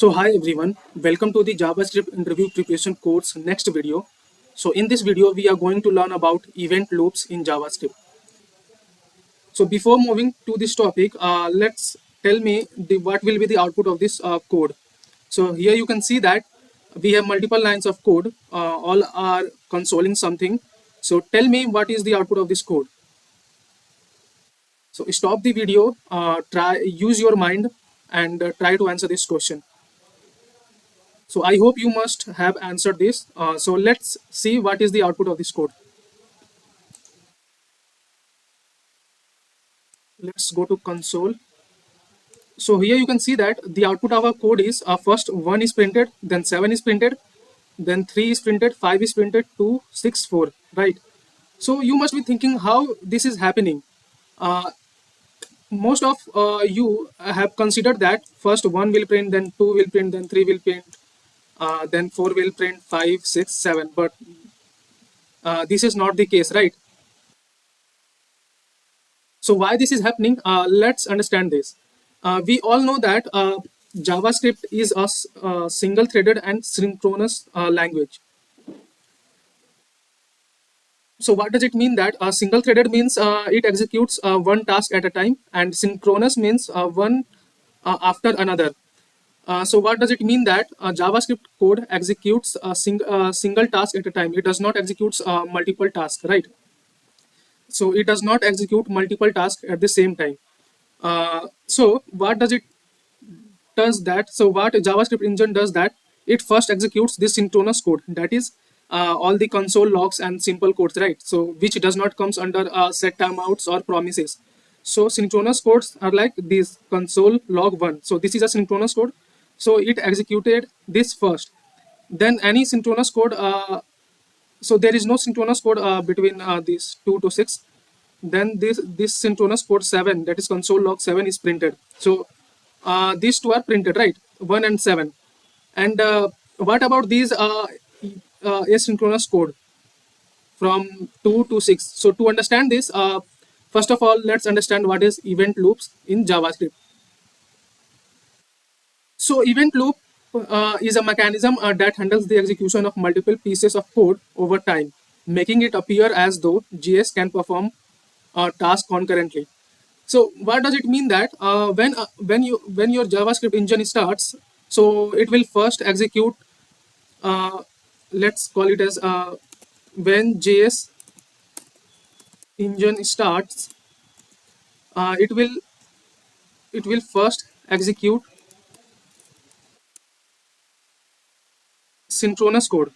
So hi everyone, welcome to the JavaScript interview preparation course next video. So in this video, we are going to learn about event loops in JavaScript. So before moving to this topic, let's tell me what will be the output of this code. So here you can see that we have multiple lines of code, all are consoling something. So tell me what is the output of this code. So stop the video, use your mind and try to answer this question. So I hope you must have answered this. So let's see what is the output of this code. Let's go to console. So here you can see that the output of our code is first 1 is printed, then 7 is printed, then 3 is printed, 5 is printed, 2, 6, 4, right? So you must be thinking how this is happening. Most of you have considered that first 1 will print, then 2 will print, then 3 will print, then 4 will print, 5, 6, 7. But this is not the case, right? So why this is happening? Let's understand this. We all know that JavaScript is a single-threaded and synchronous language. So what does it mean that single-threaded means it executes one task at a time, and synchronous means one after another. So what does it mean that JavaScript code executes a single task at a time? It does not execute multiple tasks, right? So it does not execute multiple tasks at the same time. So what does it does that? So what JavaScript engine does that? It first executes this synchronous code, that is all the console logs and simple codes, right? So which does not comes under set timeouts or promises. So synchronous codes are like this console log one. So this is a synchronous code. So it executed this first. Then any synchronous code. So there is no synchronous code between these 2 to 6. Then this synchronous code 7, that is console log 7, is printed. So these two are printed, right? 1 and 7. And what about these asynchronous code from 2 to 6? So to understand this, first of all, let's understand what is event loops in JavaScript. So event loop is a mechanism that handles the execution of multiple pieces of code over time, making it appear as though JS can perform a task concurrently. So what does it mean that when your JavaScript engine starts, so it will first execute. Let's call it as when JS engine starts, uh, it will it will first execute synchronous code,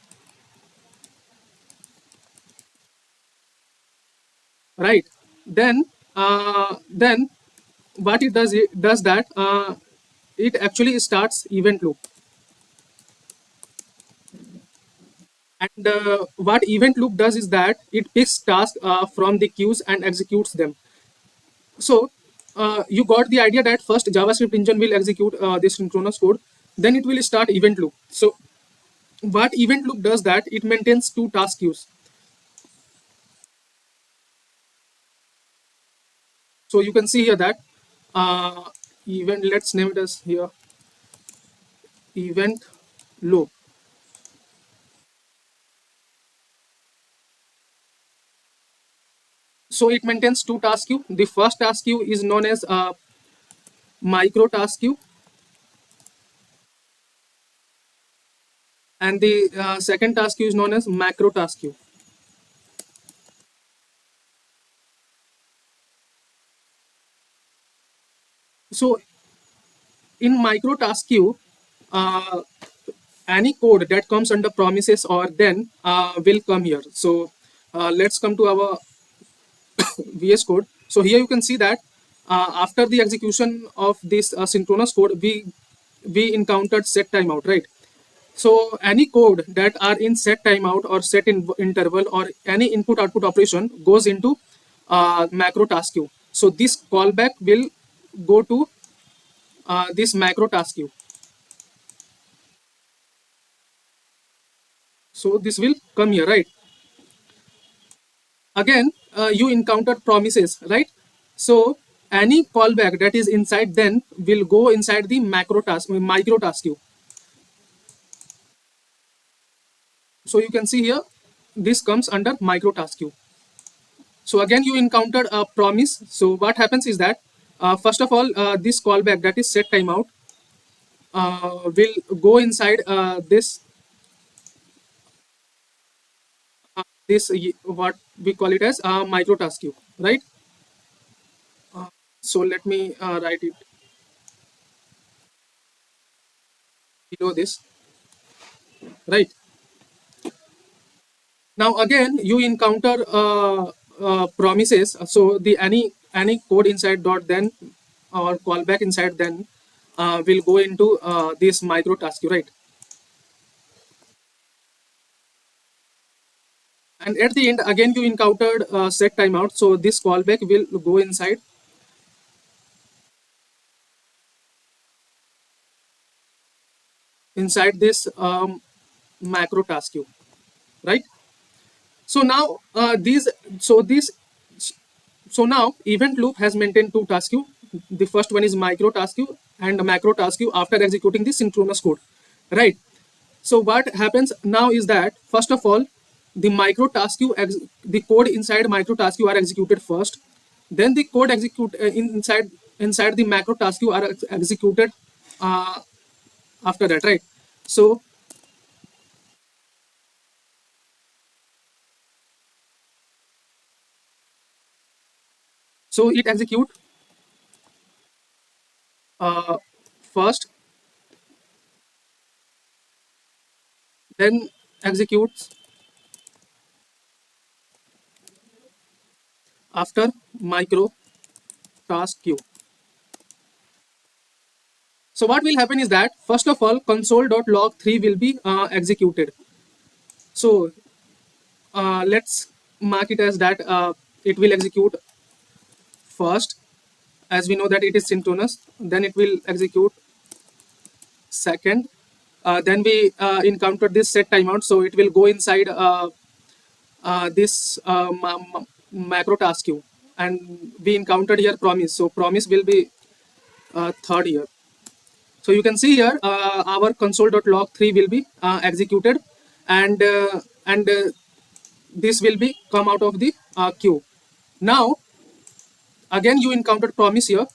right? Then what it does, it does that it actually starts event loop. And what event loop does is that it picks tasks from the queues and executes them. So you got the idea that first JavaScript engine will execute this synchronous code, then it will start event loop. So what event loop does that it maintains two task queues. So you can see here that event, let's name it as here event loop. So it maintains two task queue. The first task queue is known as micro task queue, and the second task queue is known as macro task queue. So in micro task queue, uh, any code that comes under promises or then will come here. So let's come to our VS Code. So here you can see that after the execution of this synchronous code, we encountered set timeout, right? So any code that are in set timeout or set in interval or any input output operation goes into macro task queue. So this callback will go to this macro task queue. So this will come here, right? Again, you encountered promises, right? So any callback that is inside then will go inside the macro task, micro task queue. So you can see here, this comes under micro task queue. So again, you encountered a promise. So what happens is that, first of all, this callback, that is set timeout, will go inside what we call it as micro task queue, right? So let me write it below this, right? Now again, you encounter promises. So the any code inside dot then or callback inside then will go into this micro task queue, right? And at the end, again, you encountered set timeout. So this callback will go inside this macro task queue, right? So now so now event loop has maintained two task queue. The first one is micro task queue and a macro task queue after executing the synchronous code, right? So what happens now is that, first of all, the micro task queue, the code inside micro task queue are executed first. Then the code inside the macro task queue are executed uh, after that, right? So it execute uh, first, then executes after micro task queue. So what will happen is that, first of all, console.log3 will be executed. So let's mark it as that it will execute first, as we know that it is synchronous. Then it will execute second. Then we encounter this set timeout, so it will go inside this macro task queue. And we encountered here promise, so promise will be third here. So you can see here our console.log3 will be executed, and this will be come out of the queue. Now again, you encountered promise here.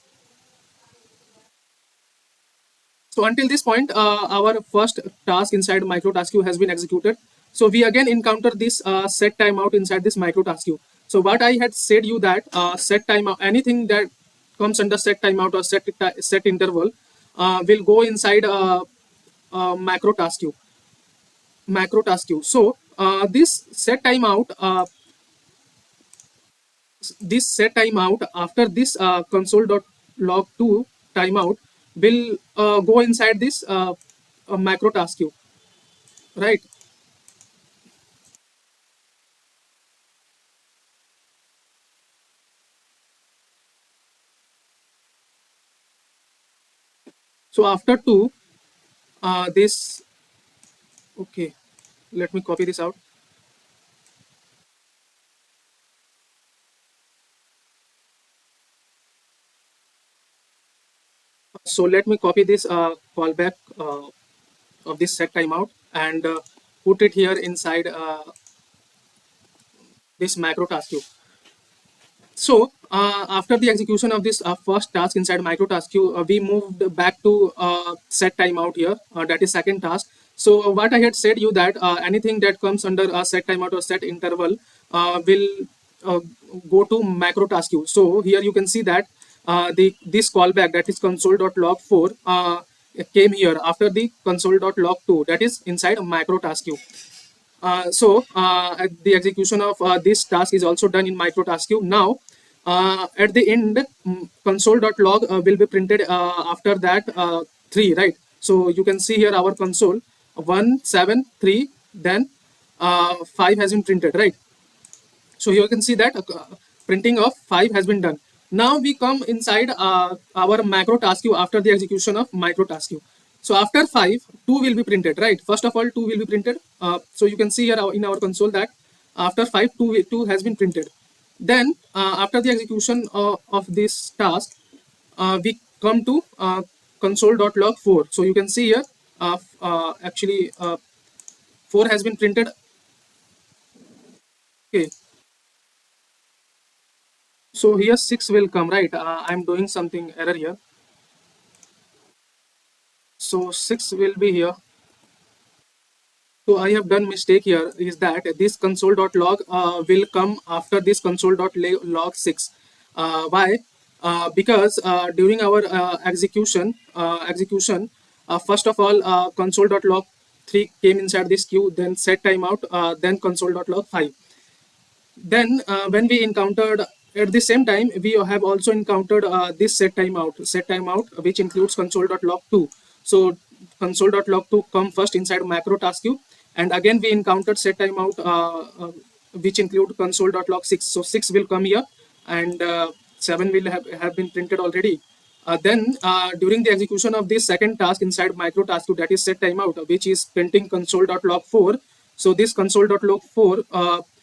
So until this point, our first task inside micro task queue has been executed. So we again encounter this set timeout inside this micro task queue. So what I had said you that set timeout, anything that comes under set timeout or set interval will go inside macro task queue. Macro task queue. So this set timeout after this console.log2 timeout will go inside this macro task queue, right? So after two, this, okay, let me copy this out. So let me copy this callback of this set timeout and put it here inside this macro task queue. So after the execution of this first task inside micro task queue, we moved back to set timeout here. That is second task. So what I had said you that anything that comes under a set timeout or set interval will uh, go to macro task queue. So here you can see that this callback, that is console.log4 came here after the console.log2, that is inside macro task queue. The execution of this task is also done in micro task queue. Now, at the end, console.log will be printed after that 3, right? So you can see here our console 1, 7, 3, then 5 has been printed, right? So here you can see that printing of 5 has been done. Now we come inside our macro task queue after the execution of micro task queue. So after 5, 2 will be printed, right? First of all, 2 will be printed. So you can see here in our console that after 5, 2 has been printed. Then after the execution of this task, we come to console.log4. So you can see here, actually 4 has been printed Okay. So here 6 will come, right? I'm doing something error here. So 6 will be here. So I have done mistake here is that this console.log will come after this console.log 6. Why? Because during our execution, first of all, console.log 3 came inside this queue, then set timeout, then console.log 5. Then when we encountered at the same time, we have also encountered this set timeout, which includes console.log 2. So console.log 2 come first inside macro task queue, and again we encountered set timeout, which include console.log 6. So 6 will come here, and 7 will have been printed already. Then during the execution of this second task inside micro task queue, that is set timeout, which is printing console.log 4. So this console.log 4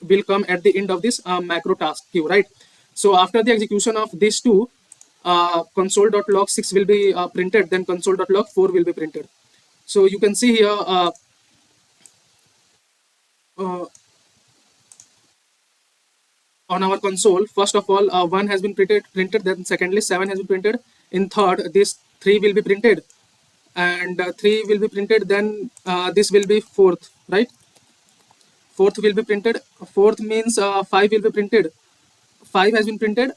will come at the end of this macro task queue, right? So after the execution of these two, console.log 6 will be printed, then console.log 4 will be printed. So you can see here uh, on our console, first of all, 1 has been printed, then secondly 7 has been printed. In third, this 3 will be printed, and 3 will be printed, then this will be fourth, right? Fourth will be printed. Fourth means 5 will be printed. 5 has been printed.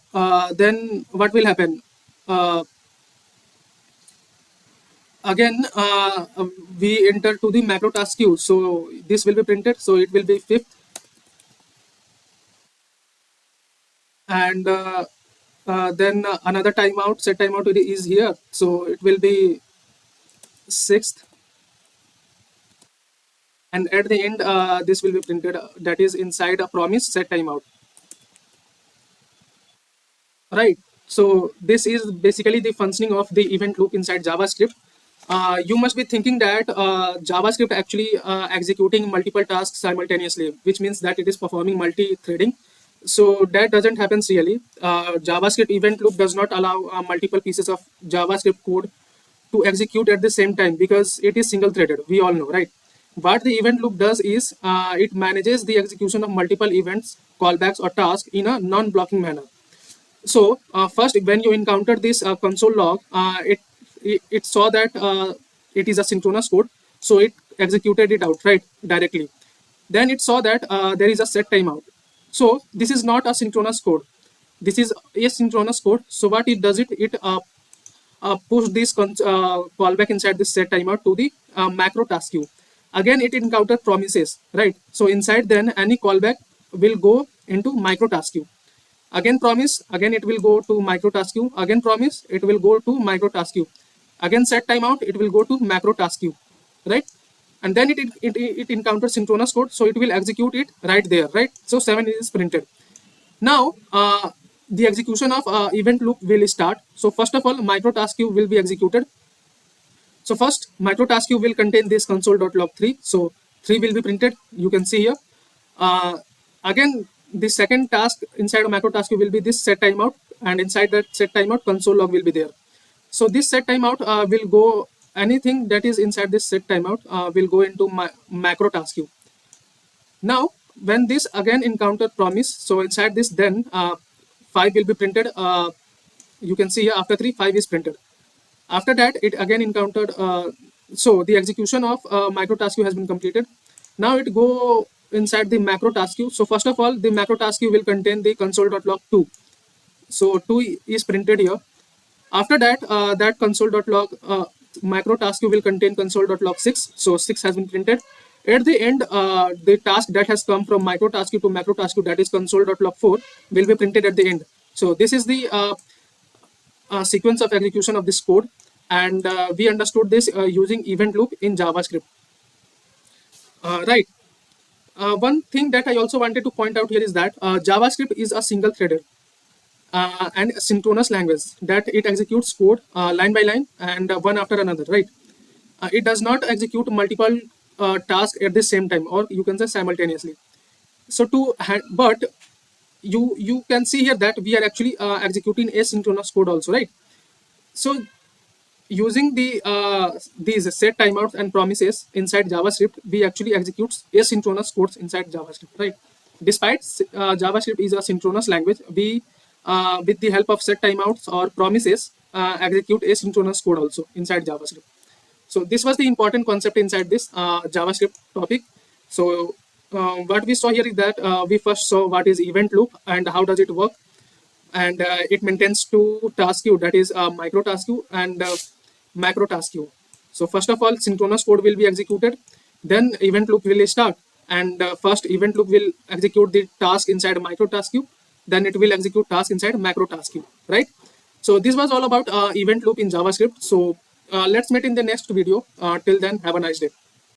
Then what will happen? Uh, Again, we enter to the macro task queue. So this will be printed. So it will be fifth, and then another timeout, set timeout is here. So it will be sixth, and at the end, this will be printed. That is inside a promise set timeout, right? So this is basically the functioning of the event loop inside JavaScript. You must be thinking that JavaScript actually executing multiple tasks simultaneously, which means that it is performing multi-threading. So that doesn't happen really. JavaScript event loop does not allow multiple pieces of JavaScript code to execute at the same time because it is single-threaded. We all know, right? What the event loop does is it manages the execution of multiple events, callbacks, or tasks in a non-blocking manner. So first, when you encountered this console log, it saw that it is a synchronous code, so it executed it outright directly. Then it saw that there is a set timeout. So this is not a synchronous code. This is asynchronous code. So what it does, it push this callback inside this set timeout to the macro task queue. Again, it encountered promises, right? So inside then any callback will go into micro task queue. Again promise, again it will go to micro task queue. Again promise, it will go to micro task queue. Again set timeout, it will go to macro task queue, right? And then it encounters synchronous code, so it will execute it right there, right? So 7 is printed. Now the execution of event loop will start. So first of all, micro task queue will be executed. So first, micro task queue will contain this console.log 3. So 3 will be printed. You can see here. Uh, Again, the second task inside of macro task queue will be this set timeout, and inside that set timeout, console log will be there. So this set timeout will go, anything that is inside this set timeout will go into my macro task queue. Now, when this again encounter promise, so inside this then 5 will be printed. You can see here after 3, 5 is printed. After that, it again encountered, so the execution of micro task queue has been completed. Now it go inside the macro task queue. So first of all, the macro task queue will contain the console.log 2. So 2 is printed here. After that, that console.log macro task queue will contain console.log 6. So 6 has been printed. At the end, the task that has come from micro task queue to macro task queue, that is console.log 4, will be printed at the end. So this is the sequence of execution of this code, and we understood this using event loop in JavaScript. Right. One thing that I also wanted to point out here is that JavaScript is a single-threaded and synchronous language that it executes code line by line and one after another. Right. It does not execute multiple tasks at the same time, or you can say simultaneously. So but you can see here that we are actually executing asynchronous code also, right? So using these set timeouts and promises inside JavaScript, we actually execute asynchronous codes inside JavaScript, right? Despite JavaScript is a synchronous language, we with the help of set timeouts or promises execute asynchronous code also inside JavaScript. So this was the important concept inside this JavaScript topic. So what we saw here is that we first saw what is event loop and how does it work, and it maintains two task queue, that is micro task queue and macro task queue. So first of all, synchronous code will be executed, then event loop will start, and first event loop will execute the task inside micro task queue, then it will execute task inside macro task queue, right? So this was all about event loop in JavaScript. So let's meet in the next video. Till then, have a nice day.